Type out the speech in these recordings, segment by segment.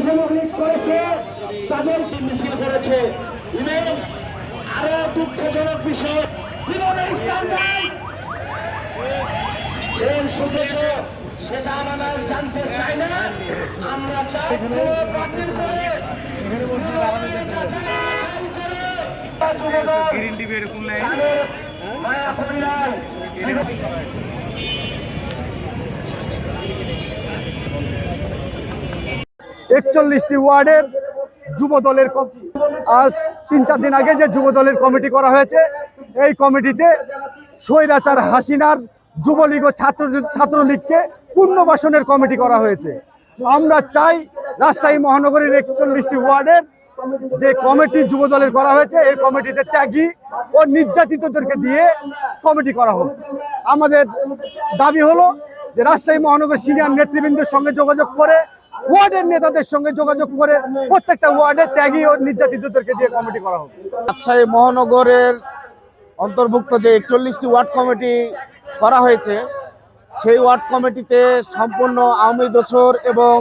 অংশগ্রহণ করেছে তাদের মিছিল করেছে। এবং আরো দুঃখজনক বিষয়, জীবনের স্থান নাই শুনেছে, সেটা আমরা জানতে চাই না। আমরা চাই বাতিল করে মায়া পরিবার 41টি ওয়ার্ডের যুব দলের আজ 3-4 দিন আগে যে যুব দলের কমিটি করা হয়েছে, এই কমিটিতে স্বৈরাচার হাসিনার যুবলীগ ও ছাত্রলীগকে পুনর্বাসনের কমিটি করা হয়েছে। আমরা চাই রাজশাহী মহানগরীর 41টি ওয়ার্ডের যে কমিটি যুব দলের করা হয়েছে, এই কমিটিতে ত্যাগী ও নির্যাতিতদেরকে দিয়ে কমিটি করা হোক। আমাদের দাবি হলো যে রাজশাহী মহানগর সিনিয়র নেতৃবৃন্দের সঙ্গে যোগাযোগ করে, ওয়ার্ডের নেতাদের সঙ্গে যোগাযোগ করে প্রত্যেকটা ওয়ার্ডে ত্যাগী ও নির্যাতিতদেরকে দিয়ে কমিটি করা হোক। রাজশাহী মহানগরের অন্তর্ভুক্ত যে 41টি ওয়ার্ড কমিটি করা হয়েছে, সেই ওয়ার্ড কমিটিতে সম্পূর্ণ আওয়ামী দোসর এবং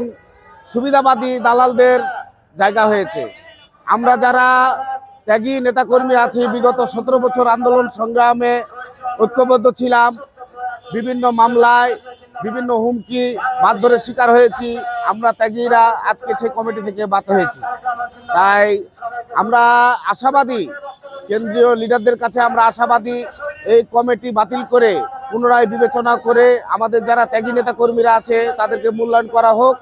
সুবিধাবাদী দালালদের জায়গা হয়েছে। আমরা যারা ত্যাগী নেতাকর্মী আছি, বিগত 17 বছর আন্দোলন সংগ্রামে ঐক্যবদ্ধ ছিলাম, বিভিন্ন মামলায় বিভিন্ন হুমকি মারধরের শিকার হয়েছি। আমরা ত্যাগীরা আজকে সেই কমিটি থেকে বাদ হয়েছি। তাই আমরা আশাবাদী, কেন্দ্রীয় লিডারদের কাছে আমরা আশাবাদী, এই কমিটি বাতিল করে পুনরায় বিবেচনা করে আমাদের যারা ত্যাগী নেতা কর্মীরা আছে তাদেরকে মূল্যায়ন করা হোক।